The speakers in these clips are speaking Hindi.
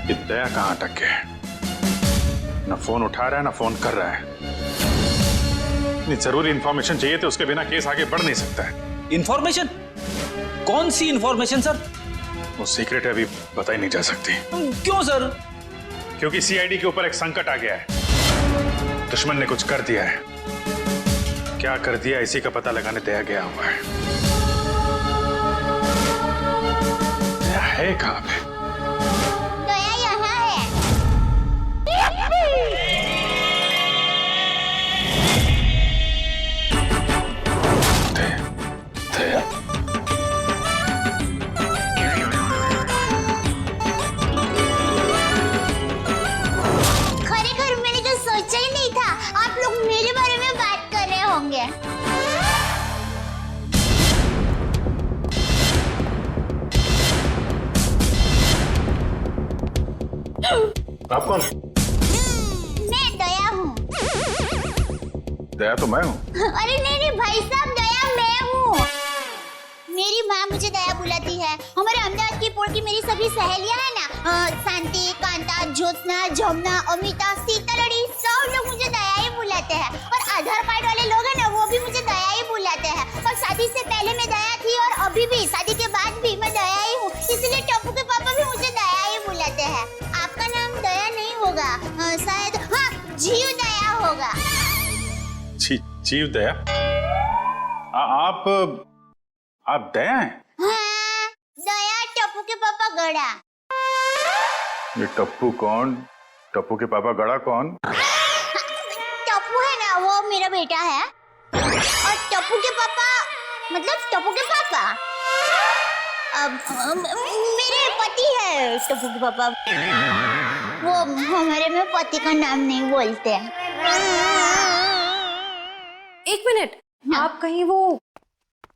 ये दया कहाँ अटक गया है? ना फोन उठा रहा है ना फोन कर रहा है। इतनी जरूरी इंफॉर्मेशन चाहिए तो उसके बिना केस आगे बढ़ नहीं सकता है। इंफॉर्मेशन? कौन सी इंफॉर्मेशन सर? वो सीक्रेट अभी बताई नहीं जा सकती। क्यों सर? क्योंकि सीआईडी के ऊपर एक संकट आ गया है। दुश्मन ने कुछ कर दिया है। क्या कर दिया इसी का पता लगाने दया गया हुआ है। दया है कहाँ पे? दया यहाँ है। दया? खरेखर मैंने तो सोचा ही नहीं था आप लोग मेरे बारे में बात कर रहे होंगे। आप कौन? मैं दया हूँ। दया तो मैं हूँ। अरे नहीं भाई साहब, दया मैं हूँ। मेरी माँ मुझे दया बुलाती है। हमारे अहमदाबाद की पोर की मेरी सभी सहेलियां हैं ना, शांति, कांता, ज्योत्सना, जमुना, अमिता, सीतालड़ी, सब लोग मुझे दया ही बुलाते हैं। और आधार कार्ड वाले लोग हैं ना, वो भी मुझे दया ही बुलाते हैं। और शादी से पहले मैं दया थी और अभी भी, शादी के बाद भी मैं दया ही हूँ। इसलिए टप्पू के पापा भी मुझे दया ही बुलाते हैं। आपका नाम दया नहीं होगा, शायद हाँ जीव दया होगा। जीव दया? आप दया हैं? हाँ, दया टप्पू के पापा गड़ा। ये टप्पू कौन? टप्पू के पापा गड़ा कौन? टप्पू है ना, वो मेरा बेटा है। और टप्पू के पापा मतलब टप्पू के पापा मेरे पति है। टप्पू के पापा वो हमारे में पति का नाम नहीं बोलते। एक मिनट, आप कहीं वो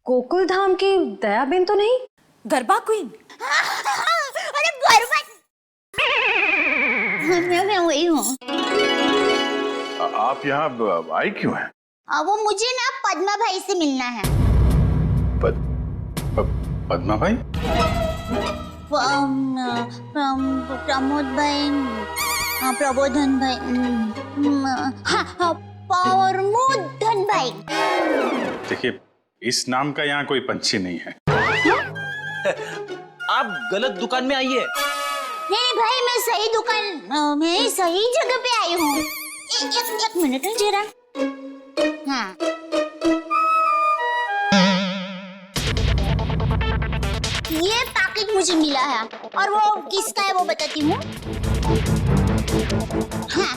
गोकुल धाम की दयाबेन तो नहीं? गरबा क्वीन? अरे गरबा मैं वही हूँ। आप यहाँ आई क्यों हैं? वो मुझे ना पद्मा भाई से मिलना है। पद्मा भाई? प्रमोद भाई, प्रबोधन भाई, हाँ प्रमोदन भाई। देखिए, इस नाम का यहाँ कोई पंछी नहीं है। आप गलत दुकान में आई है। नहीं भाई, मैं सही दुकान, मैं सही जगह पे आई हूँ। एक मिनट जरा। हाँ, ये पैकेट मुझे मिला है और वो किसका है वो बताती हूँ। हाँ,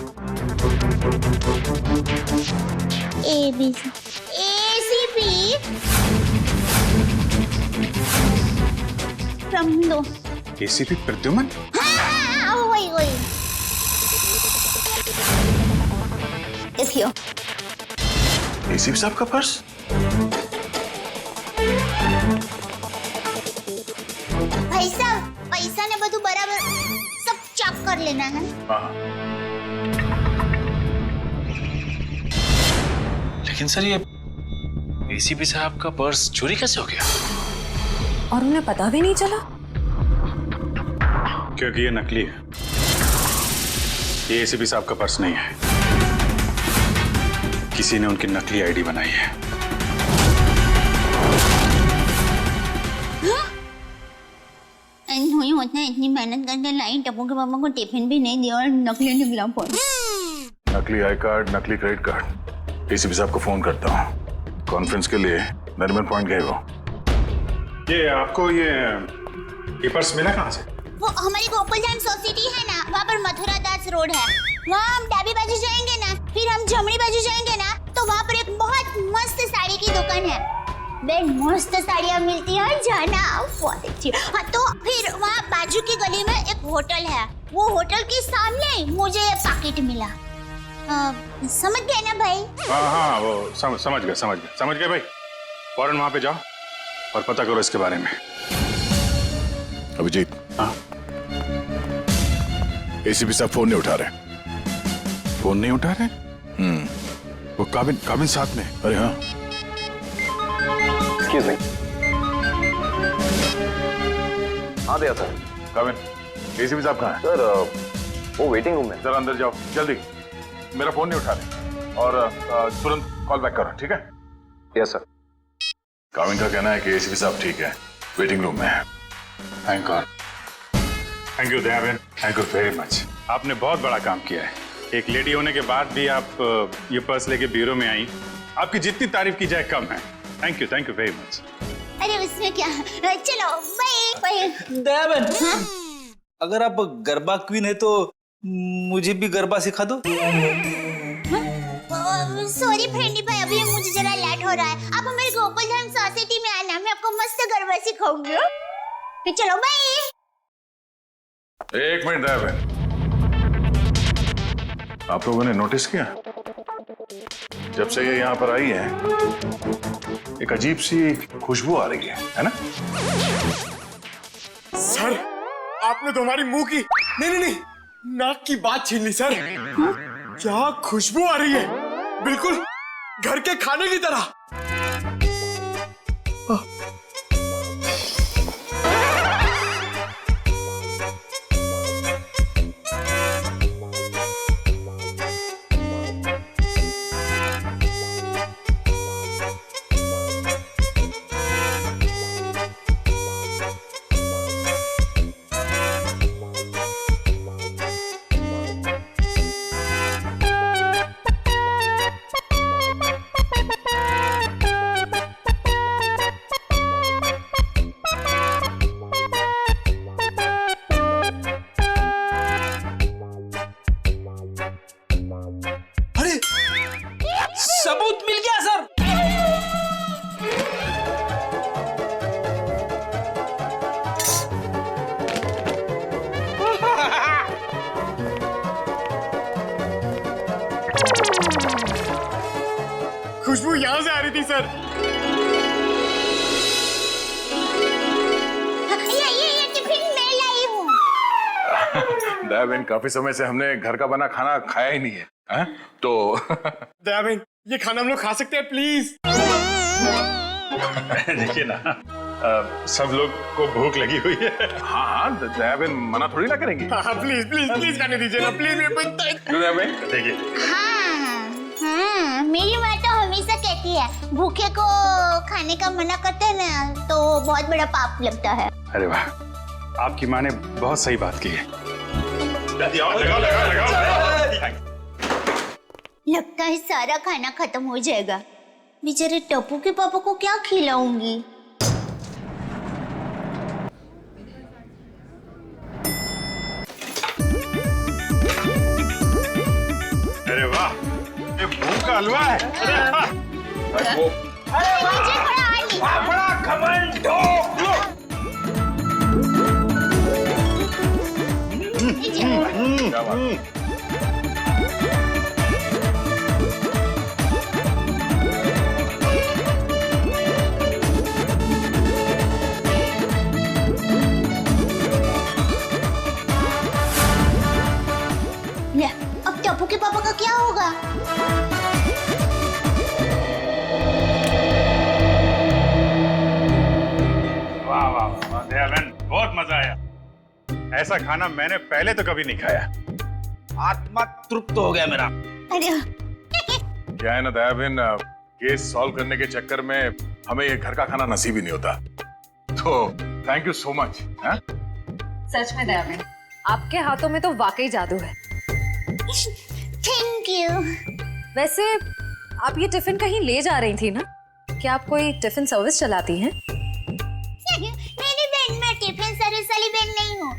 ACP प्रमदो। ACP प्रद्युमन? हाँ, वही। देखियो। ACP साहब का पर्स? भाई साहब, पैसा ने બધું बराबर सब चेक कर लेना है। हाँ। लेकिन सर, ये ACP साहब का पर्स चोरी कैसे हो गया? और उन्हें पता भी नहीं चला? क्योंकि ये नकली है। ये ACP साहब का पर्स नहीं है। किसी ने उनकी नकली आईडी बनाई है। नहीं होता है, इतनी मेहनत करके लाई, टप्पू के पापा को टिफिन भी नहीं दिया और नकली निकला फोन। नकली आई कार्ड, नकली क्रेडिट कार्ड। ACP साहब को फोन करता हूँ। कॉन्फ्रेंस के लिए नरीमन पॉइंट गए वो। ये आपको ये पर्स मिला कहाँ से? वो हमारी गोकुल धाम सोसाइटी है ना, वहाँ पर मथुरा दास रोड है। वहाँ हम डाबी बाजू जाएंगे ना, फिर हम जमनी बाजू जाएंगे ना, तो वहाँ पर एक बहुत मस्त साड़ी की दुकान है। बेन मस्त साड़ियाँ मिलती है, जाना बहुत अच्छी। हाँ, तो फिर वहाँ बाजू की गली में एक होटल है। वो होटल के सामने मुझे ये पैकेट मिला। समझ गए ना भाई? हाँ, वो समझ गए भाई। फौरन वहाँ पे जाओ और पता करो इसके बारे में। अभिजीत। हाँ? ACP साहब फोन नहीं उठा रहे। फोन नहीं उठा रहे? वो काबिन साथ में। अरे हाँ। Excuse me. हाँ दिया सर। काबिन, एसीपी साहब कहाँ हैं? सर वो वेटिंग रूम में। जरा अंदर जाओ जल्दी, मेरा फोन नहीं उठा रहे और तुरंत कॉल बैक करो, ठीक है? Yes sir. काविन का कहना है कि एसीपी साहब ठीक है, वेटिंग रूम में है। Thank God. थैंक यू दया बहन, थैंक यू वेरी मच। आपने बहुत बड़ा काम किया है। एक लेडी होने के बाद भी आप ये पर्स लेके ब्यूरो में आई, आपकी जितनी तारीफ की जाए कम है। Thank you very much. अरे उसमें क्या, चलो बाय। दया बहन, अगर आप गरबा क्वीन है तो मुझे भी गरबा सिखा दो। सॉरी फ्रेंडी भाई, अभी मुझे जरा लेट हो रहा है। आप हमारे गोकुलधाम सोसाइटी में आना, मैं आपको मस्त गरबा सिखाऊंगी। तो चलो बाय। एक मिनट दया बहन, आप लोगों ने नोटिस किया जब से ये यहाँ पर आई है एक अजीब सी खुशबू आ रही है ना? सर आपने तो हमारी मुंह की नहीं नाक की बात छीन ली सर। क्या खुशबू आ रही है, बिल्कुल घर के खाने की तरह। सबूत मिल गया सर। खुशबू यहाँ से आ रही थी सर। ये टिफिन मैं लाई हूँ। दया बहन, काफी समय से हमने घर का बना खाना खाया ही नहीं है, है? तो दया बहन ये खाना हम लोग खा सकते हैं प्लीज? देखिए ना, सब लोग को भूख लगी हुई है। हाँ हाँ, दया बहन मना थोड़ी ना करेंगी। हाँ प्लीज प्लीज प्लीज खाने दीजिए ना प्लीज। दया बहन देखिए, हाँ, मेरी माँ तो हमेशा कहती है भूखे को खाने का मना करते हैं ना तो बहुत बड़ा पाप लगता है। अरे वाह, आपकी माँ ने बहुत सही बात की है। लगता है सारा खाना खत्म हो जाएगा। बेचारे टप्पू के पापा को क्या खिलाऊंगी? अरे वाह, ये भूख का हलवा है। मुझे थोड़ा और बड़ा घमंड लो। क्या बात? ले, अब टप्पू के पापा का क्या होगा? वाह वाह वाह, दया बहन बहुत मजा आया। ऐसा खाना मैंने पहले तो कभी नहीं खाया। आत्मा तृप्त हो गया मेरा। अरे क्या है ना दया बहन, केस सॉल्व करने के चक्कर में हमें ये घर का खाना नसीब ही नहीं होता। तो थैंक यू सो मच। सच में दया बहन, आपके हाथों में तो वाकई जादू है। Thank you. वैसे आप ये टिफिन कहीं ले जा रही थी ना? क्या आप कोई टिफिन सर्विस चलाती हैं? मेरी बहन, मैं टिफिन सर्विस वाली बहन नहीं हूँ।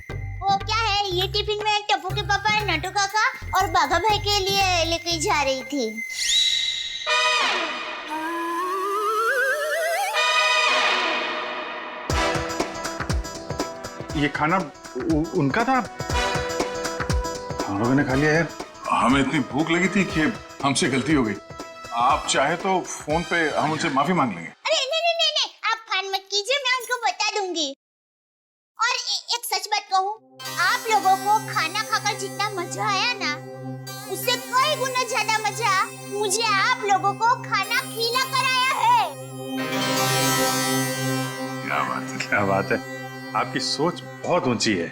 वो क्या है, ये टिफिन में टप्पू के पापा, नटू काका और बाघा भाई के लिए लेके जा रही थी। ये खाना उनका था, हम लोगों ने खा लिया यार। हमें इतनी भूख लगी थी कि हमसे गलती हो गई। आप चाहे तो फोन पे हम उनसे माफी मांग लेंगे। अरे नहीं, आप फान मत कीजिए, मैं उनको बता दूंगी। और एक सच बात कहूँ, आप लोगों को खाना खाकर जितना मजा आया ना, उससे कई गुना ज्यादा मजा मुझे आप लोगों को खाना खिला कर आया है। क्या बात है, क्या बात है। आपकी सोच बहुत ऊंची है।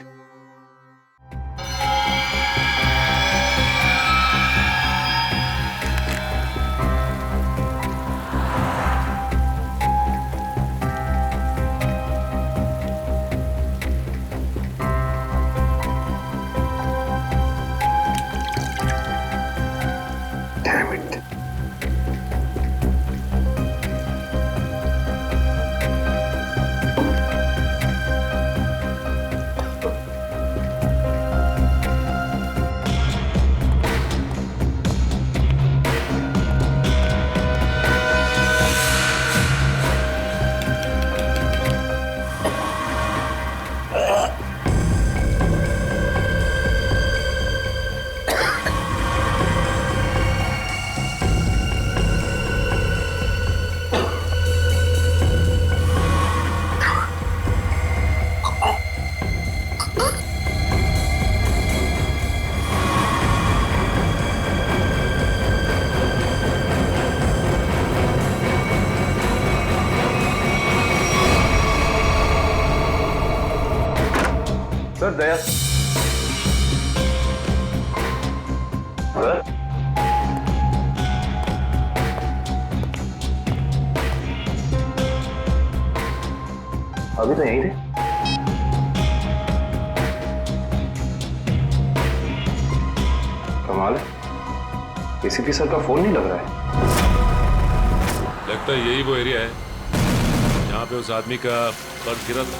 सर दया सर अभी तो यहीं थे। कमाल है, एसीपी सर का फोन नहीं लग रहा है। लगता है यही वो एरिया है जहाँ पे उस आदमी का पर्स गिरा था।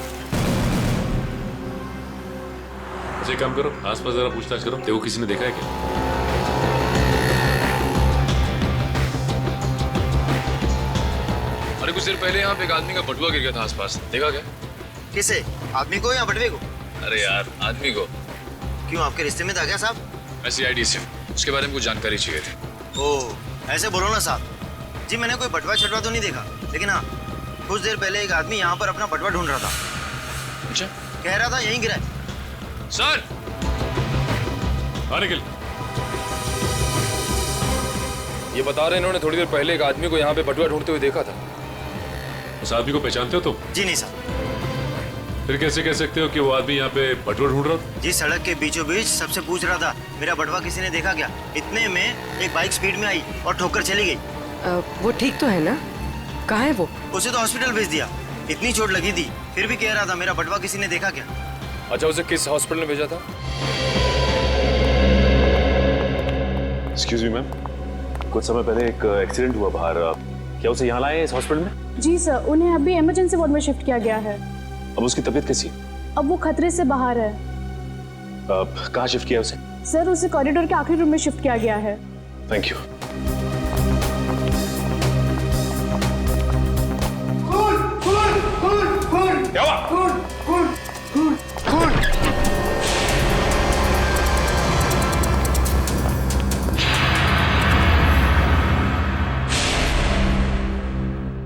अच्छा एक काम करो, आसपास जरा पूछताछ करो, देखो किसी ने देखा है क्या। अरे कुछ देर पहले यहाँ पे एक आदमी का बटुआ गिर गया था आसपास, देखा क्या? किसे? आदमी को या बटवे को? अरे यार आदमी को। क्यों, आपके रिश्ते में था क्या साहब? मैं CID से हूँ, उसके बारे में कुछ जानकारी चाहिए थी। ओह ऐसे बोलो ना साहब जी, मैंने कोई बटवा छटवा तो नहीं देखा, लेकिन हाँ कुछ देर पहले एक आदमी यहाँ पर अपना बटवा ढूंढ रहा था। अच्छा, कह रहा था यहीं गिरा है। सर निखिल, ये बता रहे इन्होंने थोड़ी देर पहले एक आदमी को यहाँ पे बटुआ ढूंढते हुए देखा था। उस आदमी को पहचानते हो तुम? जी नहीं साहब। फिर कैसे कह सकते हो कि वो आदमी यहाँ पे बटुआ ढूंढ रहा था? जी सड़क के बीचों बीच सबसे पूछ रहा था मेरा बटवा किसी ने देखा क्या। इतने में एक बाइक स्पीड में आई और ठोकर चली गई। वो ठीक तो है ना? कहाँ है वो? उसे तो हॉस्पिटल भेज दिया, इतनी चोट लगी थी, फिर भी कह रहा था मेरा बटवा किसी ने देखा क्या। अच्छा, उसे किस हॉस्पिटल में भेजा था? एक्सक्यूज मी मैम, कुछ समय पहले एक एक्सीडेंट हुआ बाहर, क्या उसे यहाँ लाए इस हॉस्पिटल में? जी सर, उन्हें अभी इमरजेंसी वार्ड में शिफ्ट किया गया है। अब उसकी तबीयत कैसी है? अब वो खतरे से बाहर है। कहाँ शिफ्ट किया उसे? सर उसे कॉरिडोर के आखिरी रूम में शिफ्ट किया गया है। Thank you. क्या हुआ?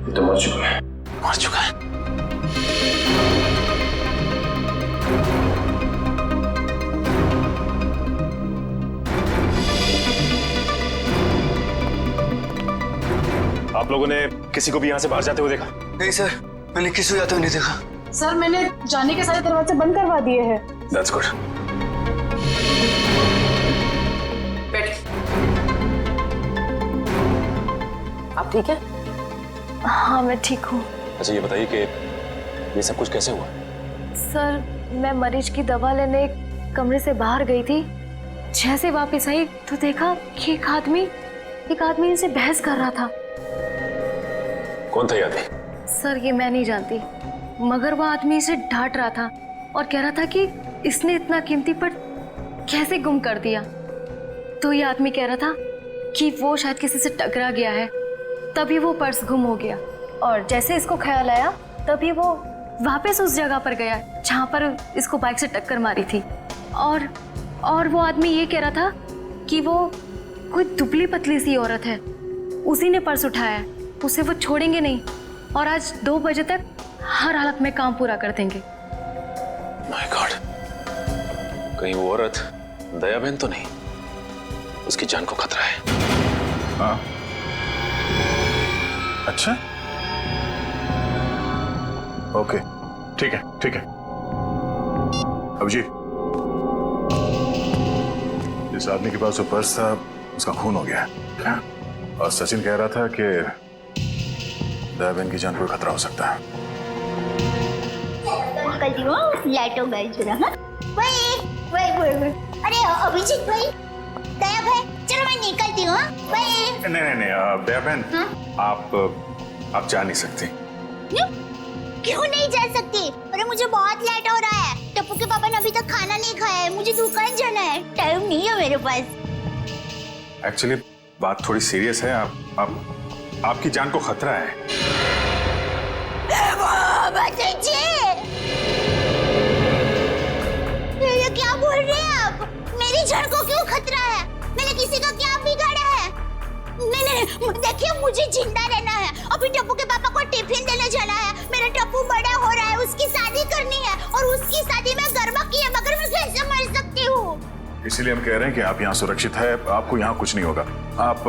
ये तो मर चुका है। मर चुका है। आप लोगों ने किसी को भी यहाँ से बाहर जाते हुए देखा? नहीं सर, मैंने किसी को जाते हुए नहीं देखा। सर मैंने जाने के सारे दरवाजे बंद करवा दिए हैं। That's good. आप ठीक है? हाँ मैं ठीक हूँ। अच्छा ये बताइए कि ये सब कुछ कैसे हुआ? सर मैं मरीज की दवा लेने कमरे से बाहर गई थी, जैसे वापस आई तो देखा कि एक आदमी इनसे बहस कर रहा था। कौन था ये आदमी? सर ये मैं नहीं जानती, मगर वो आदमी इसे डांट रहा था और कह रहा था कि इसने इतना कीमती पर्स कैसे गुम कर दिया। तो ये आदमी कह रहा था कि वो शायद किसी से टकरा गया है, तभी वो पर्स गुम हो गया। और जैसे इसको ख्याल आया तभी वो वापस उस जगह पर गया जहाँ पर इसको बाइक से टक्कर मारी थी। और वो आदमी ये कह रहा था कि वो कोई दुबली पतली सी औरत है, उसी ने पर्स उठाया है, उसे वो छोड़ेंगे नहीं और आज 2 बजे तक हर हालत में काम पूरा कर देंगे। माय गॉड, कहीं वो औरत दया बहन तो नहीं? उसकी जान को खतरा है। हाँ अच्छा, ओके ठीक है ठीक है। अब जी जिस आदमी के पास वो पर्स था उसका खून हो गया क्या? और सचिन कह रहा था कि दया बहन की जान को खतरा हो सकता है। निकलती हूँ, लाइटों गई जरा। हाँ वही अरे अभिजीत भाई, दया भाई, चलो मैं निकलती हूँ। नहीं दया बहन, आप जा नहीं सकती। क्यों नहीं जा सकती? अरे मुझे बहुत लेट हो रहा है, टप्पू के पापा ने अभी तक खाना नहीं खाया है, मुझे दुकान जाना है, टाइम नहीं है मेरे पास। एक्चुअली बात थोड़ी सीरियस है, आपकी जान को खतरा है। ये क्या बोल रहे हैं आप? मेरी जान को क्यों खतरा है? मैंने किसी का क्या बिगाड़ा है? नहीं देखिए, मुझे जिंदा रहना है। अभी टप्पू के पापा को टिफिन देने जाना है, मेरा टप्पू बड़ा हो रहा है, उसकी शादी करनी है और उसकी शादी में गरबा की है, मगर मैं कैसे मर सकती हूँ? इसलिए हम कह रहे हैं कि आप यहाँ सुरक्षित है, आपको यहाँ कुछ नहीं होगा। आप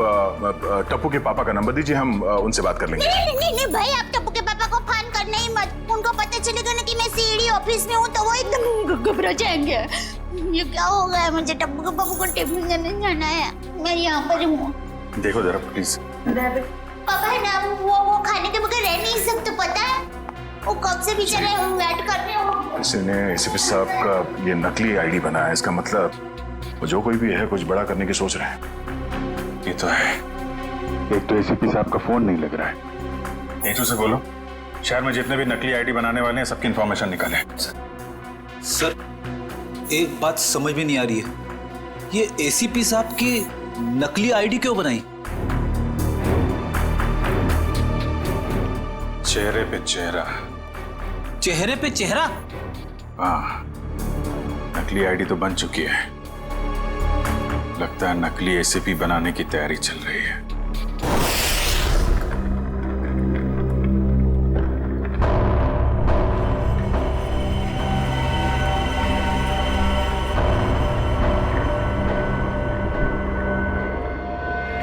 टप्पू के पापा का नंबर दीजिए, हम उनसे बात कर लेंगे। नहीं भाई, आप टप्पू के पापा को फोन करने ही मत। उनको पता चलेगा ना कि मैं सीडी ऑफिस में हूँ तो वो एकदम घबरा जाएंगे। ये क्या हो गया, मुझे टप्पू बाबू को टिफिन करने जाना है, मैं यहाँ पर हूँ। देखो जरा प्लीज। पापा है ना, वो खाने के बगैर रह नहीं सकते, पता है? वो कब से बेचारे वेट कर रहे हो। इसने एसीपी साहब का ये नकली आईडी बनाया है, इसका मतलब वो जो कोई भी है कुछ बड़ा करने की सोच रहे हैं। ये तो है, एक तो एसीपी साहब का फोन नहीं लग रहा है। नेटू से बोलो शहर में जितने भी नकली आईडी बनाने वाले हैं सबकी इंफॉर्मेशन निकाले। सर एक बात समझ में नहीं आ रही है, ये एसीपी साहब की नकली आईडी क्यों बनाई? चेहरे पे चेहरा। चेहरे पे चेहरा? हाँ, नकली आईडी तो बन चुकी है, लगता है नकली एसीपी बनाने की तैयारी चल रही है।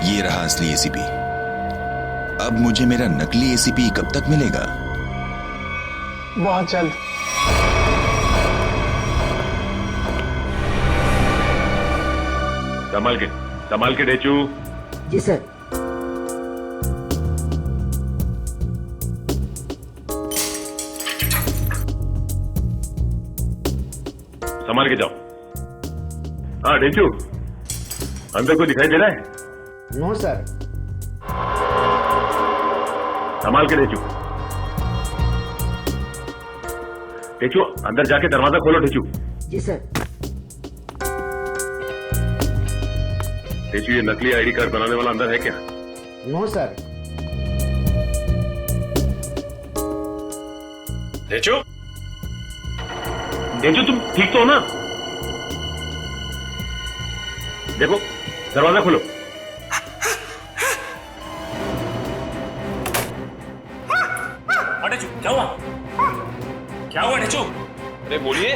ये रहा असली एसीपी। अब मुझे मेरा नकली एसीपी कब तक मिलेगा? बहुत जल्द। संभाल के डेचू। जी सर। संभाल के जाओ। हाँ डेचू, अंदर कोई दिखाई दे रहा है? No sir. संभाल के डेचू। डेचू अंदर जाके दरवाजा खोलो डेचू। जी सर। डेचू ये नकली आईडी कार्ड बनाने वाला अंदर है क्या? No sir. डेचू, डेचू तुम ठीक तो हो ना? देखो दरवाजा खोलो। क्या हुआ? क्या हुआ डेचू? अरे बोलिए।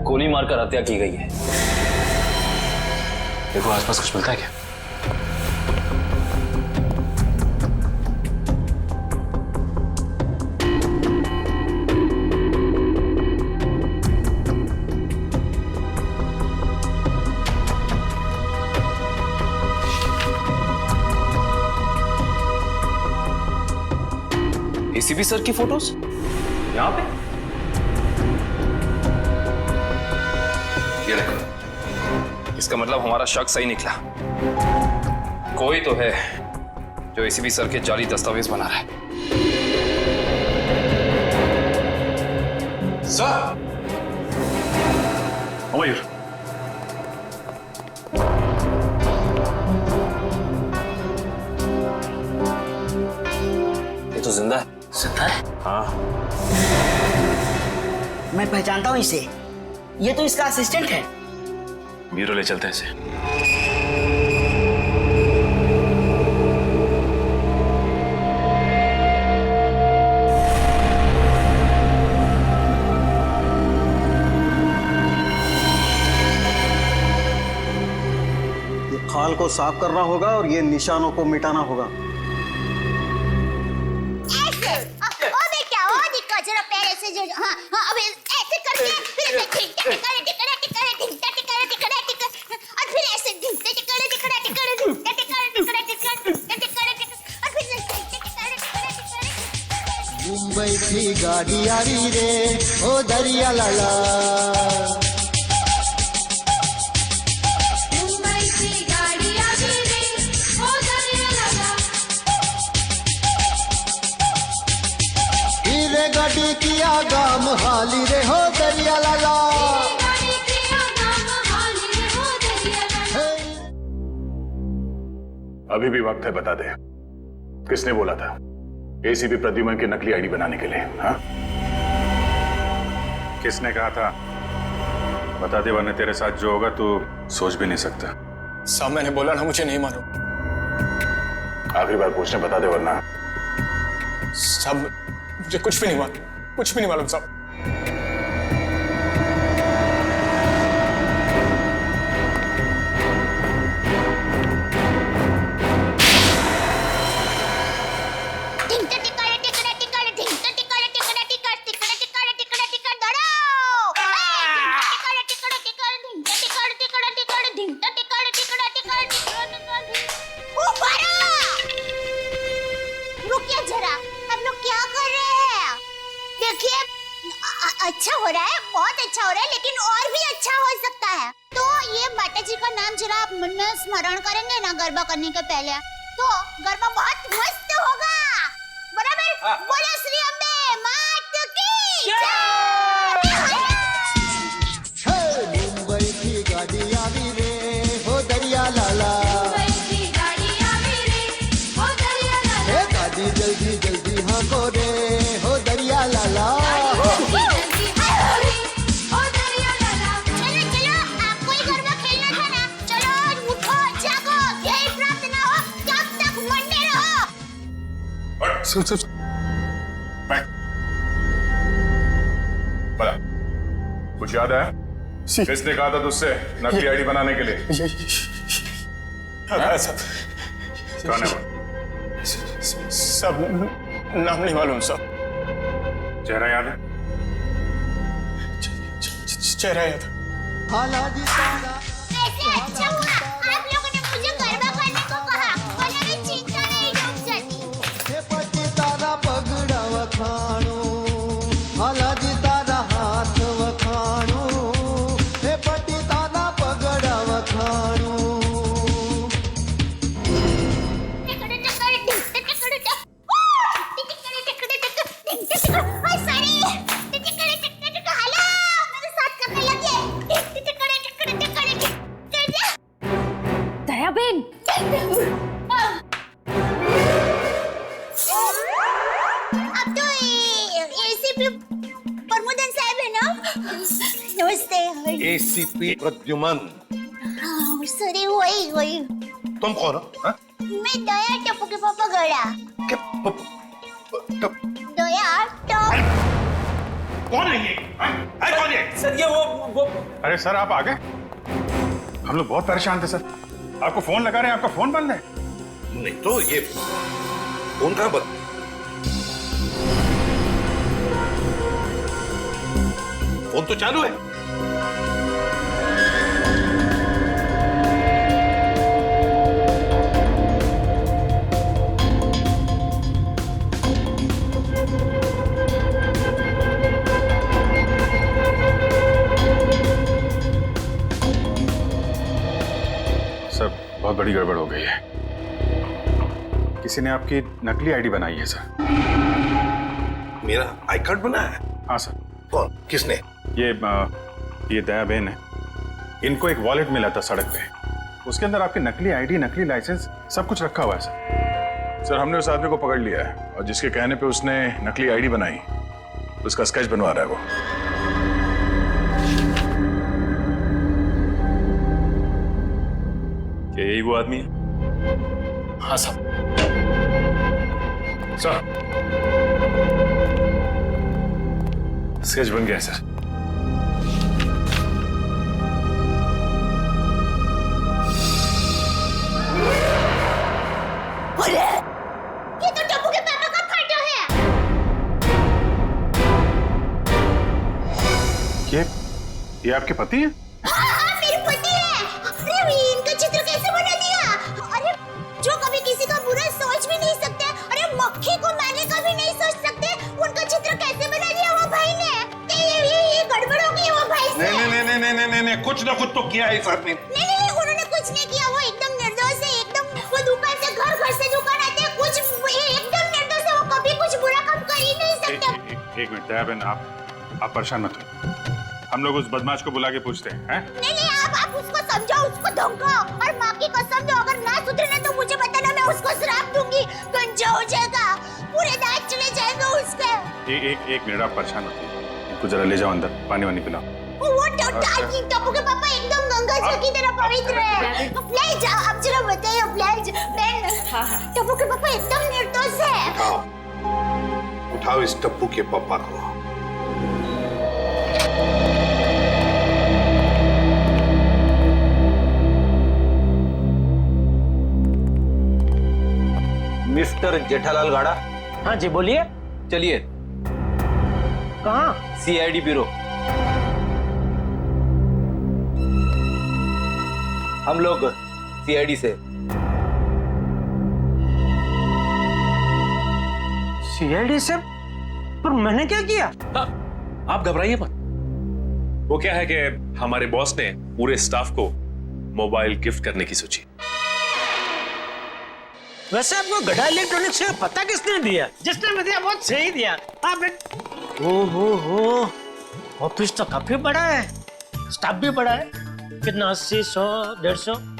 गोली मारकर हत्या की गई है। देखो आसपास कुछ मिलता है क्या? एसीपी सर की फोटोज यहाँ पे? ये देखो, इसका मतलब हमारा शक सही निकला। कोई तो है जो एसीपी सर के जाली दस्तावेज बना रहा है। सर मयूर, ये तो जिंदा है। जिंदा है? हाँ। मैं पहचानता हूँ इसे, ये तो इसका असिस्टेंट है। ब्यूरो ले चलते हैं इसे। ये खाल को साफ करना होगा और ये निशानों को मिटाना होगा। जरा पैर ऐसे जो हाँ हाँ अब ऐसे करके फिर ऐसे टिकड़ा टिकड़ा टिकड़ा टिकड़ा टिकड़ा टिकड़ा टिकड़ा टिकड़ा और फिर ऐसे टिकड़ा टिकड़ा टिकड़ा टिकड़ा टिकड़ा टिकड़ा टिकड़ा टिकड़ा टिकड़ा और फिर टिकड़ा टिकड़ा। मुंबई की गाड़ी आ रही रे ओ दरिया लाला। मुंबई की गाड़ी आ रही रे ओ दरिया लाला। हीरे गाड़ी किया गाम हाली रे हो दरिया लाला। अभी भी वक्त है, बता दे किसने बोला था एसीपी प्रद्युमन की नकली आईडी बनाने के लिए? हाँ, किसने कहा था? बता दे वरना तेरे साथ जो होगा तू सोच भी नहीं सकता। साहब मैंने बोला ना, मुझे नहीं मालूम। आखिरी बार पूछने, बता दे वरना। साहब मुझे कुछ भी नहीं मालूम, कुछ भी नहीं मालूम साहब। अच्छा हो रहा है, बहुत अच्छा हो रहा है, लेकिन और भी अच्छा हो सकता है। तो ये माता जी का नाम जरा आप मन में स्मरण करेंगे ना गरबा करने के पहले, तो गरबा बहुत मस्त होगा। बराबर? बोलो श्री अम्बे मात की जय। मुंबई की गाड़ी आवी रे हो दरिया लाला, गाड़ी जल्दी जल्दी हाँ को रे हो दरिया लाला। चलो चलो, आपको ही गरबा खेलना था ना, चलो उठो जागो, ध्येय प्राप्त ना हो तब तक मंडे रहो। सुन बड़ा कुछ याद है? किसने कहा था तुझसे नकली आईडी बनाने के लिए? कौन है वो? सब नाम नहीं मालूम सब। चेहरा याद है? चेहरा याद। ऐसे अच्छा हुआ आप लोगों ने मुझे गरबा करने को कहा, वरना मैं चिंता नहीं डूब जाती। हे पति तारा पगड़ा वखाणो, हालाजी तारा हाथ वखाणो, हे पति तारा पगड़ा वखाणो। दयाबेन, अब तो एसीपी प्रमोदन साहब है ना? नमस्ते। एसीपी प्रद्युमन। सॉरी, वही तुम कौन हो? हाँ? मैं दया टप्पू के पापा गड़ा। दया टप। कौन है ये? कौन है? सर ये वो अरे सर आप आ गए? हम लोग बहुत परेशान थे सर, आपको फोन लगा रहे हैं, आपका फोन बंद है। नहीं तो ये फोन कहाँ बंद? फोन तो चालू है। बहुत बड़ी गड़बड़ हो गई है। किसी ने आपकी नकली आईडी बनाई है सर। मेरा आई कार्ड बना है? हाँ सर। कौन? किसने? ये दया बहन है, इनको एक वॉलेट मिला था सड़क पे, उसके अंदर आपकी नकली आईडी, नकली लाइसेंस सब कुछ रखा हुआ है सर। सर हमने उस आदमी को पकड़ लिया है और जिसके कहने पे उसने नकली आईडी बनाई उसका स्केच बनवा रहा है वो। क्या यही वो आदमी है? हाँ साहब। सर स्केच बन गया है सर। ये तो टप्पू के पापा का फोटो है। ये आपके पति हैं? हाँ, मेरे पति हैं। अरे इनका चित्र कैसे बना दिया? अरे जो कभी किसी का बुरा सोच भी नहीं सकते, अरे मक्खी को मारने का भी नहीं सोच सकते, उनका चित्र कैसे बना दिया वो भाई ने? ये गड़बड़ हो गई वो भाई से। नहीं, कुछ ना कुछ तो किया है इस आदमी ने। नहीं, उन्होंने कुछ नहीं किया, वो एकदम निर्दोष है, एकदम। वो दुकान से घर से दुकान आते हैं, कुछ एकदम निर्दोष है, वो कभी कुछ बुरा काम कर ही नहीं सकते। एक मिनट दया बहन, आप परेशान मत हो, हम लोग उस बदमाश को बुला के पूछते हैं। नहीं, आप उसको समझाओ, उसको धमकाओ, और माँ की कसम दो, अगर ना सुधरे ना तो मुझे बताना, मैं उसको श्राप दूंगी, गंजा हो जाएगा, पूरे दांत चले जाएंगे उसके। एक मिनट आप परेशान मत हो, इनको जरा ले जाओ अंदर, पानी वानी पिलाओ। वो टप्पू के पापा एकदम गंगा जी की तरह पवित्र है। ले जाओ, आप जरा बताइए बहन। टप्पू के पापा एकदम निर्दोष है। उठाओ इस टप्पू के पापा को। मिस्टर जेठालाल गाड़ा। हाँ जी बोलिए। चलिए। कहाँ? CID bureau. हम लोग सीआईडी से। सीआईडी से? पर मैंने क्या किया? आप घबराइए मत। वो क्या है कि हमारे बॉस ने पूरे स्टाफ को मोबाइल गिफ्ट करने की सोची। वैसे आपको गढ़ा इलेक्ट्रॉनिक्स से पता किसने दिया? जिसने भी दिया बहुत सही दिया। आप हो ऑफिस तो काफी बड़ा है, स्टाफ भी बड़ा है। कितना 80, 100, 150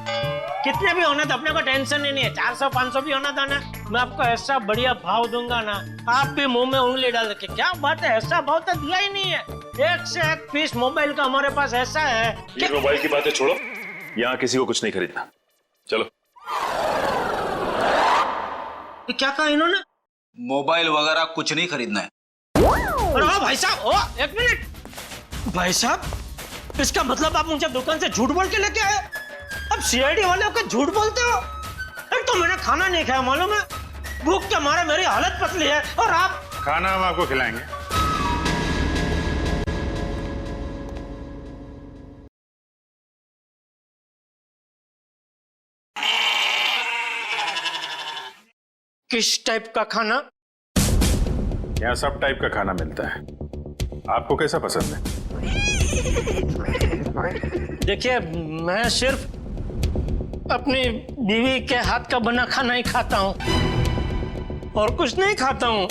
कितने भी होना तो अपने को टेंशन ही नहीं है। 400, 500 भी होना था ना, मैं आपको ऐसा बढ़िया भाव दूंगा ना, आप भी मुंह में उंगली डाल के क्या बात है, ऐसा भाव तो दिया ही नहीं है। एक से एक पीस मोबाइल का हमारे पास ऐसा है। ये मोबाइल की बातें छोड़ो, यहाँ किसी को कुछ नहीं खरीदना। चलो। क्या कहा इन्होंने? मोबाइल वगैरह कुछ नहीं खरीदना है। अरे भाई साहब, एक मिनट भाई साहब, इसका मतलब आप मुझे दुकान से झूठ बोल के लेके आए? अब सीआईडी वाले को झूठ बोलते हो? एक तो मैंने खाना नहीं खाया, मालूम है, भूख के मारे मेरी हालत पतली है, और आप खाना हम आपको खिलाएंगे। किस टाइप का खाना? यहाँ सब टाइप का खाना मिलता है, आपको कैसा पसंद है? देखिए, मैं सिर्फ अपनी बीवी के हाथ का बना खाना ही खाता हूँ और कुछ नहीं खाता हूँ।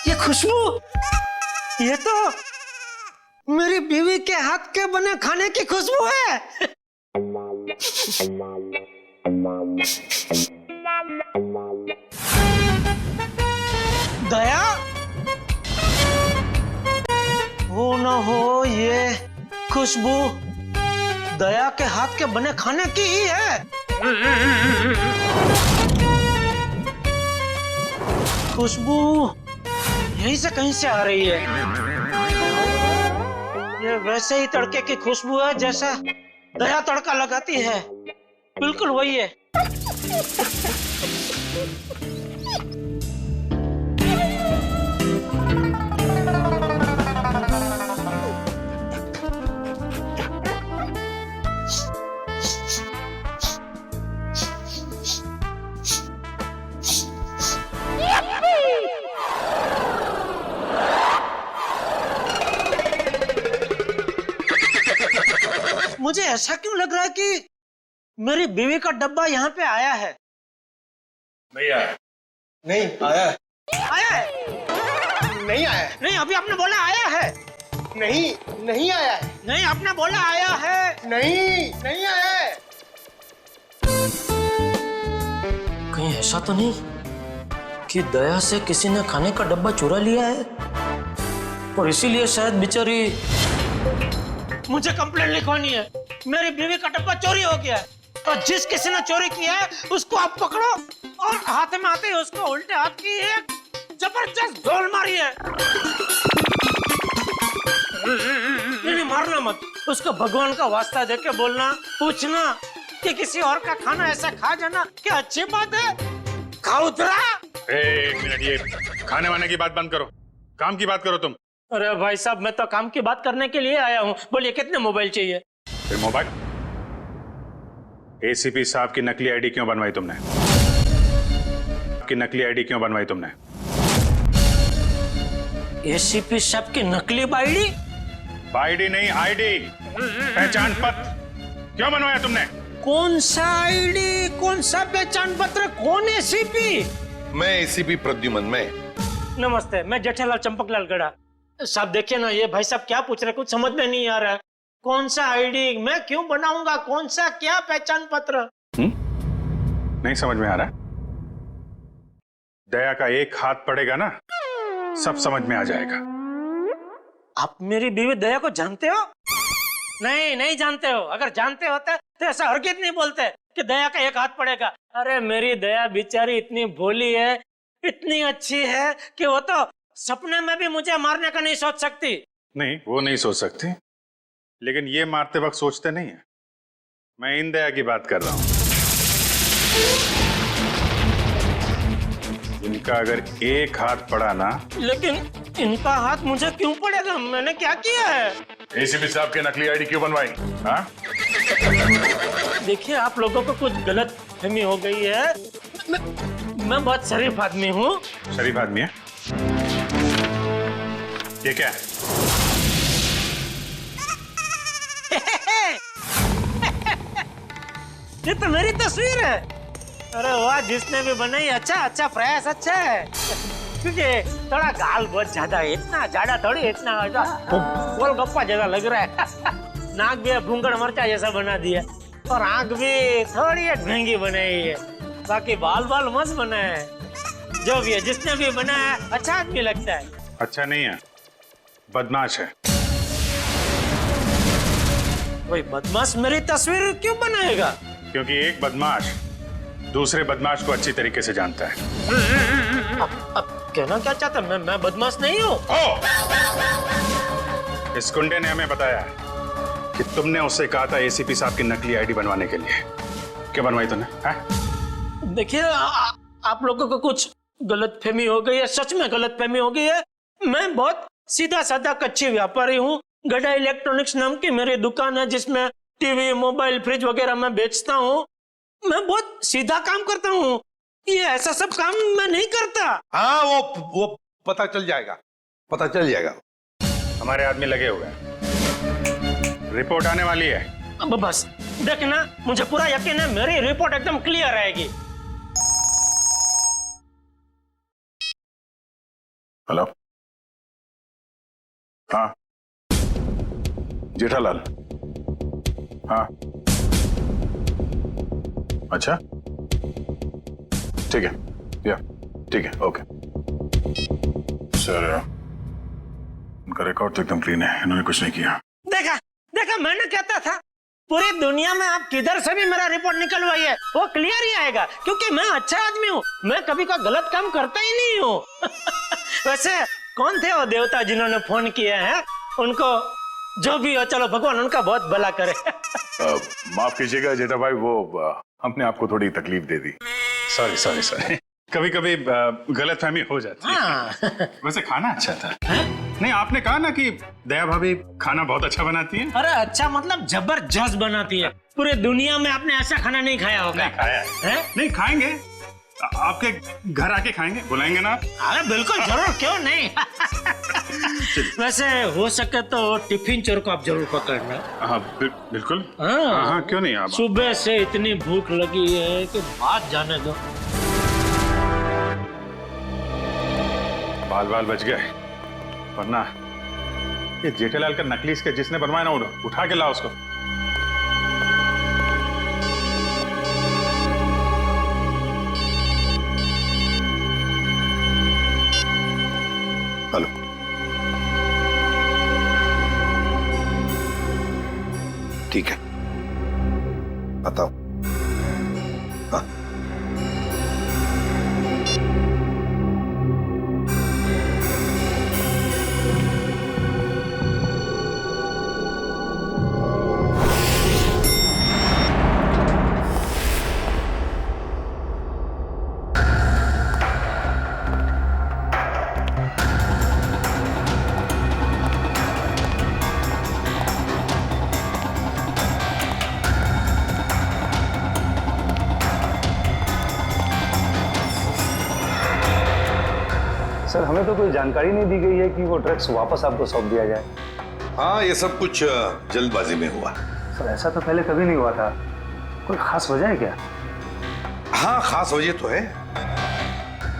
ये खुशबू, ये तो मेरी बीवी के हाथ के बने खाने की खुशबू है। दया, हो ना हो ये खुशबू दया के हाथ के बने खाने की ही है। खुशबू यहीं से कहीं से आ रही है। ये वैसे ही तड़के की खुशबू है जैसा दया तड़का लगाती है, बिल्कुल वही है। मुझे ऐसा क्यों लग रहा है कि मेरी बीवी का डब्बा यहाँ पे आया है? नहीं आया। नहीं आया है। आया है? नहीं आया है। नहीं, अभी आपने बोला आया है। नहीं आया है। नहीं, आपने बोला आया है। नहीं आया है। कहीं ऐसा तो नहीं कि दया से किसी ने खाने का डब्बा चुरा लिया है और इसीलिए शायद बेचारी मुझे कंप्लेंट लिखवानी है। मेरी बीवी का डब्बा चोरी हो गया है और जिस किसी ने चोरी किया है उसको आप पकड़ो और हाथ में आते ही उसको उल्टे हाथ की एक जबरदस्त ढोल मारी है। नहीं, मारना मत, उसको भगवान का वास्ता देके बोलना, पूछना कि किसी और का खाना ऐसा खा जाना क्या अच्छी बात है? खाओ उतरा। एक मिनट, ये खाने वाने की बात बंद करो, काम की बात करो तुम। अरे भाई साहब, मैं तो काम की बात करने के लिए आया हूँ। बोलिए, कितने मोबाइल चाहिए? फिर मोबाइल? एसीपी साहब की नकली आईडी क्यों बनवाई तुमने? आपकी नकली आईडी क्यों बनवाई तुमने? एसीपी साहब की नकली आईडी? आईडी नहीं, आईडी, पहचान पत्र क्यों बनवाया तुमने? कौन सा आईडी, कौन सा पहचान पत्र, कौन एसीपी? मैं एसीपी प्रद्युमन। मैं नमस्ते, मैं जेठालाल चंपकलाल गड़ा। साहब देखिए ना, ये भाई साहब क्या पूछ रहे, कुछ समझ में नहीं आ रहा है। कौन सा आईडी, मैं क्यों बनाऊंगा, कौन सा क्या पहचान पत्र? नहीं समझ में आ रहा? दया का एक हाथ पड़ेगा ना, सब समझ में आ जाएगा। आप मेरी बीवी दया को जानते हो? नहीं जानते हो। अगर जानते होते तो ऐसा हरगिज़ नहीं बोलते कि दया का एक हाथ पड़ेगा। अरे मेरी दया बेचारी इतनी भोली है, इतनी अच्छी है कि वो तो सपने में भी मुझे मारने का नहीं सोच सकती। नहीं, वो नहीं सोच सकती, लेकिन ये मारते वक्त सोचते नहीं है। मैं इन दया की बात कर रहा हूं। इनका अगर एक हाथ पड़ा ना। लेकिन इनका हाथ मुझे क्यों पड़ेगा? मैंने क्या किया है? एसीपी साहब के नकली आईडी क्यों बनवाई? हाँ? देखिए, आप लोगों को कुछ गलत फहमी हो गई है। मैं बहुत शरीफ आदमी हूँ। शरीफ आदमी है? ये क्या है? ये तो मेरी तस्वीर है। अरे वाह, जिसने भी बनाई अच्छा प्रयास अच्छा है। क्योंकि थोड़ा गाल बहुत ज्यादा है, इतना ज्यादा थोड़ी, इतना गोलगप्पा जैसा लग रहा है। नाक भी भूंगड़ मरचा जैसा बना दिया और आंख भी थोड़ी महंगी बनाई है। बाकी बाल मस्त बना है। जो भी है, जिसने भी बनाया है, अच्छा आदमी लगता है। अच्छा नहीं है, बदमाश है। कोई बदमाश मेरी तस्वीर क्यों बनाएगा? क्योंकि एक बदमाश दूसरे बदमाश को अच्छी तरीके से जानता है। अब कहना क्या चाहता? मैं बदमाश नहीं हूँ। इस गुंडे ने हमें बताया कि तुमने उससे कहा था एसीपी साहब की नकली आईडी बनवाने के लिए। क्या बनवाई तूने? देखिए, आप लोगों को कुछ गलतफहमी हो गई है, सच में गलतफहमी हो गई है। मैं बहुत सीधा साधा कच्ची व्यापारी हूँ। गड्ढा इलेक्ट्रॉनिक्स नाम की मेरी दुकान है, जिसमें टीवी, मोबाइल, फ्रिज वगैरह मैं बेचता हूँ। मैं बहुत सीधा काम करता हूँ। ये ऐसा सब काम मैं नहीं करता। हाँ, वो पता चल जाएगा। हमारे आदमी लगे हुए हैं, रिपोर्ट आने वाली है। अब बस देखना, मुझे पूरा यकीन है मेरी रिपोर्ट एकदम क्लियर आएगी। हेलो, हाँ जेठालाल, हाँ अच्छा ठीक है, या ठीक है, ओके सर। उनका रिकॉर्ड तो एकदम क्लीन है, इन्होंने कुछ नहीं किया। देखा मैंने कहता था, पूरी दुनिया में आप किधर से भी मेरा रिपोर्ट निकलवाइए, वो क्लियर ही आएगा। क्योंकि मैं अच्छा आदमी हूँ, मैं कभी कोई गलत काम करता ही नहीं हूँ। वैसे कौन थे वो देवता जिन्होंने फोन किया है? उनको जो भी हो, चलो भगवान उनका बहुत भला करे। माफ कीजिएगा जेठा भाई, वो हमने आपको थोड़ी तकलीफ दे दी। सॉरी। कभी कभी गलतफहमी हो जाती है। वैसे खाना अच्छा था। नहीं, आपने कहा ना कि दया भाभी खाना बहुत अच्छा बनाती है। अरे अच्छा मतलब जबरदस्त बनाती है। पूरे दुनिया में आपने ऐसा खाना नहीं खाया होगा। नहीं खाया है? नहीं खाएंगे, आपके घर आके खाएंगे, बुलाएंगे ना? अरे बिल्कुल जरूर, क्यों नहीं। वैसे हो सके तो टिफिन चोर को आप जरूर पकड़ना। हाँ बिल्कुल। हाँ क्यों नहीं। आप सुबह से इतनी भूख लगी है कि बात जाने दो। बाल बच गए, वरना ये जेठालाल का नकली इसके जिसने बनवाया ना, उठा के ला उसको। हेलो, ठीक है, बताओ। हाँ, सर, हमें तो कोई जानकारी नहीं दी गई है कि वो ड्रग्स वापस आपको सौंप दिया जाए। हाँ, ये सब कुछ जल्दबाजी में हुआ। सर, ऐसा तो पहले कभी नहीं हुआ था। कोई खास वजह है क्या? हाँ, खास वजह तो है।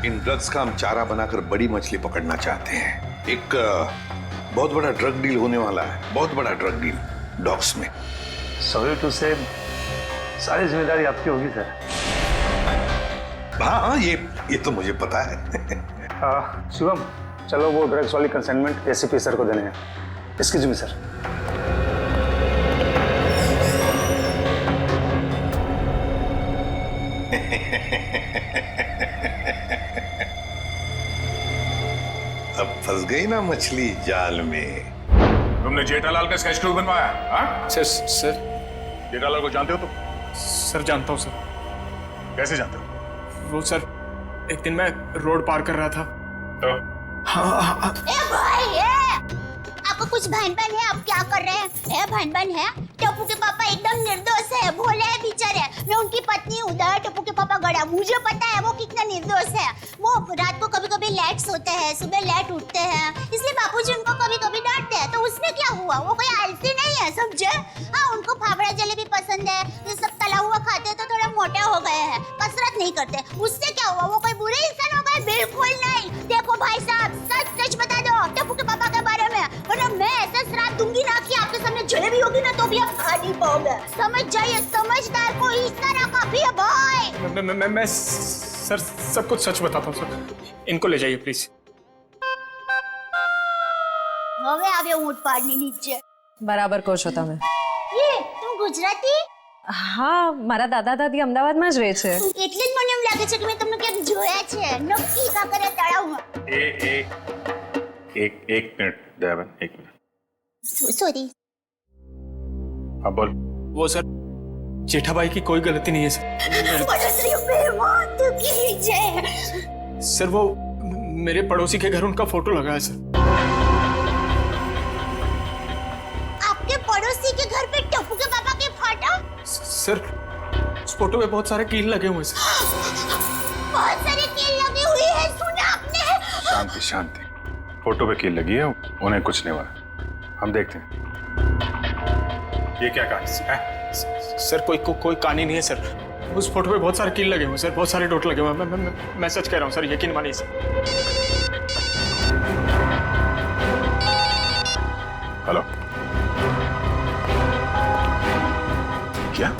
इन ड्रग्स का हम चारा बनाकर बड़ी मछली पकड़ना चाहते हैं। एक बहुत बड़ा ड्रग डील होने वाला है, बहुत बड़ा ड्रग डील डॉग्स में। सॉरी टू से, सारी जिम्मेदारी आपकी होगी सर। हाँ, ये तो मुझे पता है। शिवम, चलो वो ड्रग्स वाली कंसाइनमेंट एसीपी सर को देने हैं। Excuse me sir. अब फंस गई ना मछली जाल में। तुमने जेठालाल का स्केच क्यों बनवाया? हाँ? सर जेठालाल को जानते हो तुम? सर जानता हूँ सर। कैसे जानते हो? वो सर, एक दिन मैं रोड पार कर रहा था तो? हाँ। ए भाई, आपको आपको कुछ भान है आप क्या कर रहे हैं? भान है? टप्पू के पापा एकदम निर्दोष है, भोले है बेचारे। मैं उनकी पत्नी हूँ, टप्पू के पापा गड़ा, मुझे पता है वो कितना निर्दोष है। वो रात को कभी कभी लेट सोते हैं, सुबह लेट उठते हैं, इसलिए बापूजी उनको कभी कभी डांटते हैं। तो उसमें क्या हुआ, वो कोई आलसी नहीं है, समझे? हाँ, उनको फाफड़ा जलेबी पसंद है, ये सब तला हुआ खाते तो थोड़ा मोटे हो गए हैं, कसरत नहीं करते। उससे क्या हुआ, वो कोई बुरे इंसान हो गए? बिल्कुल नहीं। देखो भाई साहब, सच सच बता दो टप्पू के पापा के बारे में, वरना मैं ऐसा श्राप दूंगी ना कि आपके सामने जलेबी होगी ना तो भी आप खा नहीं पाओगे। समझ जाइए, समझदार को इस तरह काफी है भाई। मैं सर सब कुछ सच बताता हूँ सर। इनको ले जाइए प्लीज। હવે આવ્યો ઊંટ પાડની નીચે। બરાબર કહો છો તમે। એ તું ગુજરાતી? હા, મારા દાદા દાદી અમદાવાદમાં જ રહે છે। એટલે જ મને એમ લાગે છે કે મેં તમને ક્યાંક જોયા છે। નક્કી કાંકરિયા તળાવમાં। एक मिनट दयाबेन, एक मिनट। सॉरी। हाँ बोल। वो सर जेठाबाई की कोई गलती नहीं है सर। सर वो मेरे पड़ोसी के घर उनका फोटो लगा है सर। आपके पड़ोसी के घर पे टप्पू के पापा के फोटो? सर उस फोटो में बहुत सारे कील लगे हुए सर। बहुत सारे कील लगे हुए हैं, सुना आपने? शांति शांति, फोटो पे कील लगी है, उन्हें कुछ नहीं हुआ। हम देखते हैं ये क्या कहानी है। सर कोई कहानी नहीं है सर। उस फोटो पे बहुत सारे कील लगे हुए सर, बहुत सारे डॉट लगे हुए। मैं सच कह रहा हूँ सर, यकीन मानिए सर। हेलो, क्या?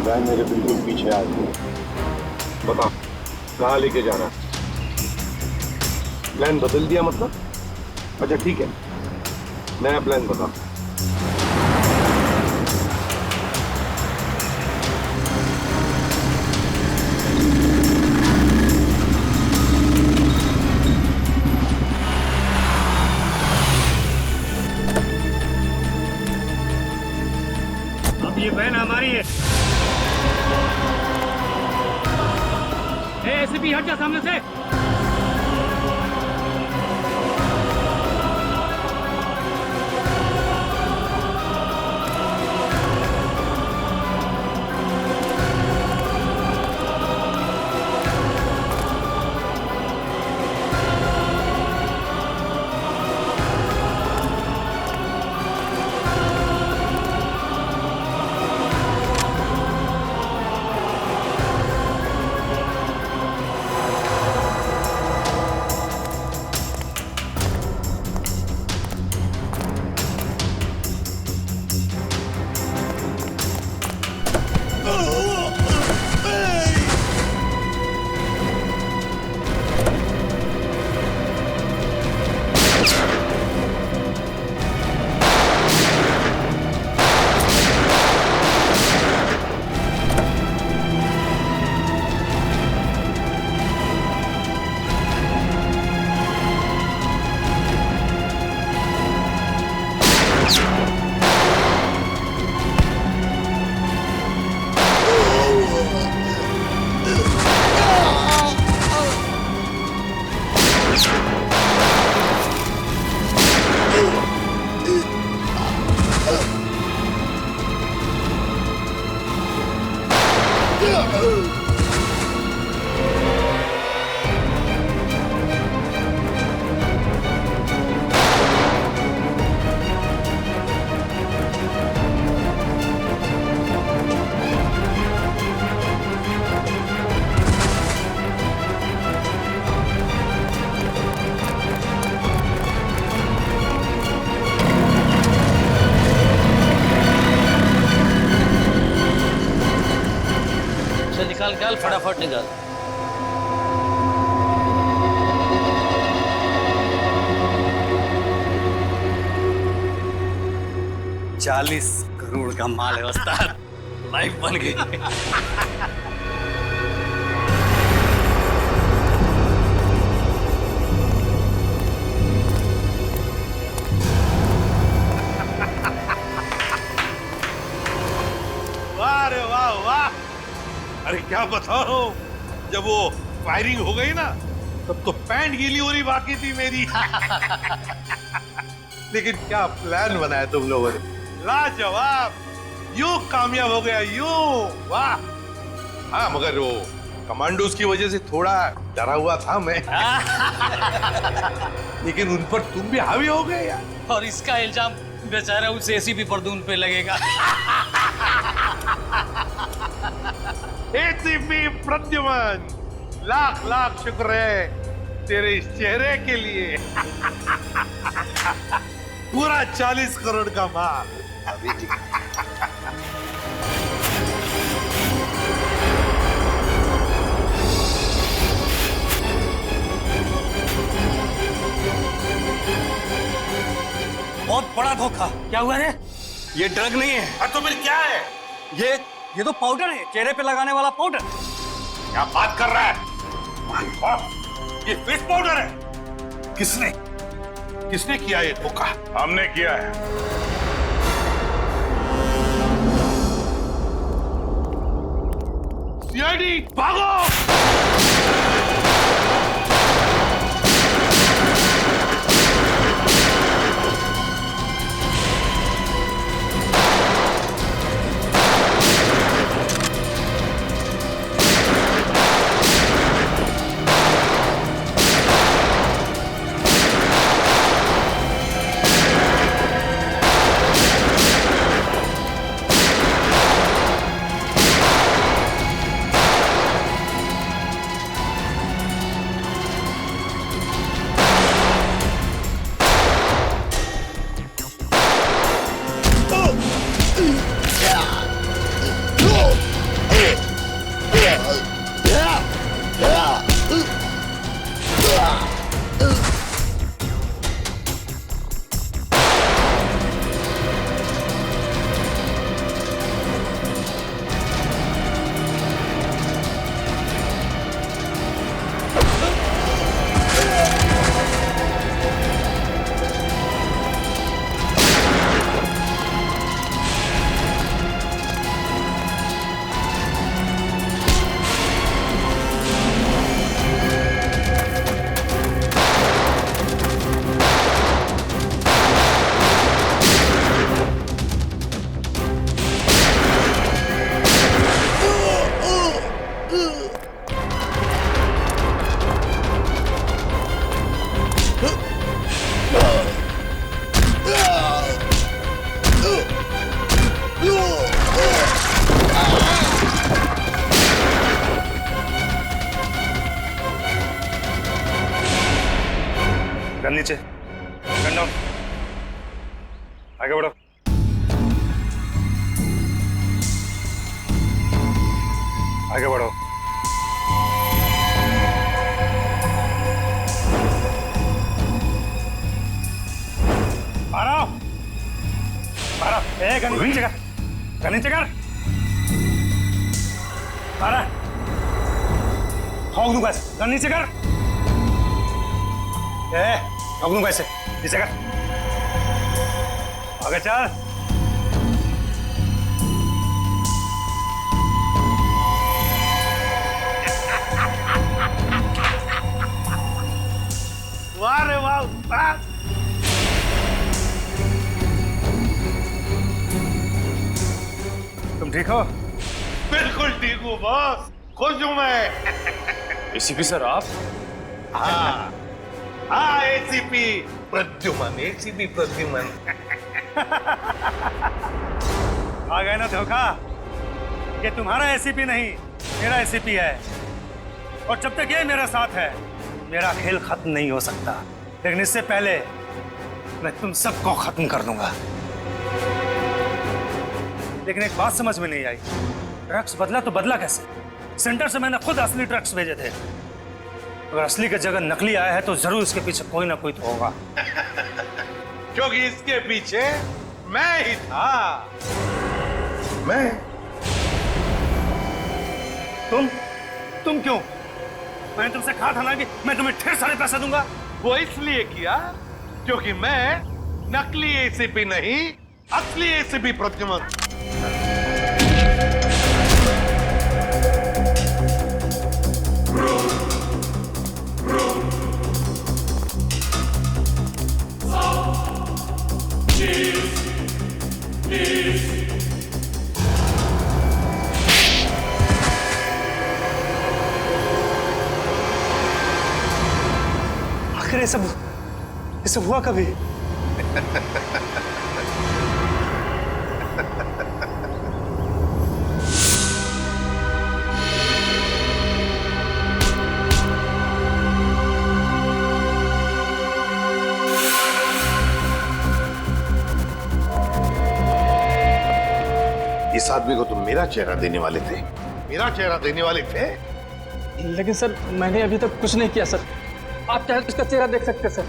गाय मेरे बिल्कुल पीछे आ गई। बता कहाँ लेके जाना? प्लान बदल दिया मतलब? अच्छा ठीक है, नया प्लान बता। अब ये बहन हमारी है। एसीपी हट जा सामने से। निकाल फटाफट निकाल। $40 करोड़ का माल है उस्ताद, लाइफ बन गई। वाह रे वाह वाह। अरे क्या बताओ, जब वो फायरिंग हो गई ना तब तो पैंट गीली हो रही बाकी थी मेरी। लेकिन क्या प्लान बनाया तुम लोगों ने, लाजवाब। यूं कामयाब हो गया, यूं, वाह। हाँ मगर वो कमांडोज की वजह से थोड़ा डरा हुआ था मैं। लेकिन उन पर तुम भी हावी हो गए यार। और इसका इल्जाम बेचारा उस एसीपी प्रद्युम्न पे लगेगा। एसीपी प्रद्युम्न, लाख लाख शुक्र है तेरे इस चेहरे के लिए। पूरा 40 करोड़ का माल। बहुत बड़ा धोखा। क्या हुआ रे? ये ड्रग नहीं है। तो फिर क्या है? ये तो पाउडर है, चेहरे पे लगाने वाला पाउडर। क्या बात कर रहा है? ये फेस पाउडर है। किसने किया ये धोखा? हमने किया है। सीआईडी भागो। गन नीचे, गन डाउन, आगे बढ़ो। आगे बढ़ो। मारो, मारो। गन नीचे कर, गन नीचे कर। मारा, ठोक दूंगा ऐसे, गन नीचे कर। ठोक दूंगा ऐसे, नीचे कर। आगे चल। वाह रे वाह, उस्ताद। तुम ठीक हो? बिल्कुल ठीक हूँ बॉस, खुश हूँ मैं। एसीपी सर आप? हाँ हाँ, एसीपी प्रद्युम्न, एसीपी प्रद्युम्न। आ गए ना धोखा। ये तुम्हारा एसीपी नहीं, मेरा एसीपी है। और जब तक ये मेरे साथ है, मेरा खेल खत्म नहीं हो सकता। लेकिन इससे पहले मैं तुम सबको खत्म कर दूंगा। लेकिन एक बात समझ में नहीं आई, ड्रग्स बदला तो बदला कैसे? सेंटर से मैंने खुद असली ड्रग्स भेजे थे। अगर असली की जगह नकली आया है तो जरूर इसके पीछे कोई ना कोई तो होगा। क्योंकि इसके पीछे मैं ही था। मैं? तुम क्यों? मैंने तुमसे कहा था ना कि मैं तुम्हें ढेर सारे पैसे दूंगा। वो इसलिए किया क्योंकि मैं नकली एसीपी नहीं, असली एसीपी प्रद्युम्न। आखिर ये सब हुआ कभी? इस आदमी को तुम मेरा चेहरा देने वाले थे, मेरा चेहरा देने वाले थे। लेकिन सर मैंने अभी तक कुछ नहीं किया सर। आप चाहे तो इसका चेहरा देख सकते हैं सर।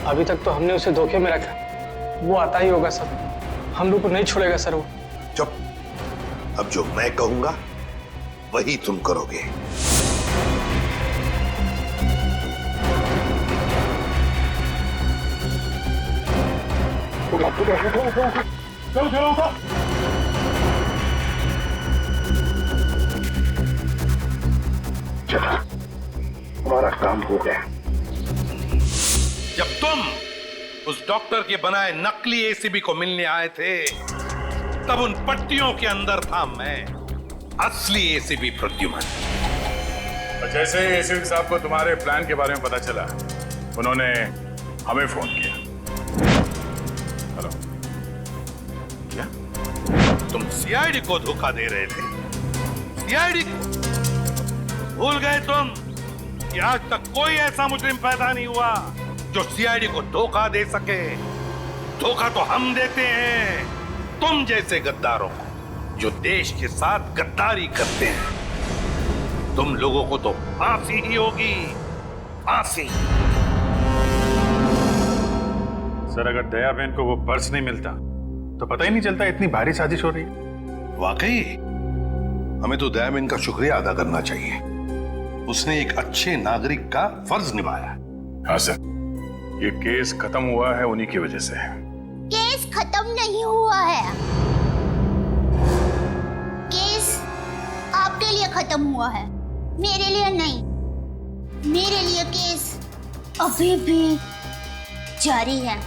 अभी तक तो हमने उसे धोखे में रखा, वो आता ही होगा सर। हम लोग को नहीं छोड़ेगा सर वो। चुप। अब जो मैं कहूंगा वही तुम करोगे। चला, हमारा काम हो गया। जब तुम उस डॉक्टर के बनाए नकली एसीबी को मिलने आए थे, तब उन पट्टियों के अंदर था मैं, असली एसीबी प्रद्युमन। जैसे ही एसीपी साहब को तुम्हारे प्लान के बारे में पता चला, उन्होंने हमें फोन किया। हेलो, क्या तुम सीआईडी को धोखा दे रहे थे? सीआईडी को भूल गए तुम कि आज तक कोई ऐसा मुजरिम पैदा नहीं हुआ जो सीआईडी को धोखा दे सके। धोखा तो हम देते हैं तुम जैसे गद्दारों को, जो देश के साथ गद्दारी करते हैं। तुम लोगों को तो फांसी ही होगी, फांसी। सर, अगर दया बहन को वो पर्स नहीं मिलता तो पता ही नहीं चलता इतनी भारी साजिश हो रही है। वाकई हमें तो दया बहन का शुक्रिया अदा करना चाहिए। उसने एक अच्छे नागरिक का फर्ज निभाया। हाँ सर, ये केस खत्म हुआ है उन्हीं की वजह से। केस खत्म नहीं हुआ है, केस आपके लिए खत्म हुआ है, मेरे लिए नहीं। मेरे लिए केस अभी भी जारी है।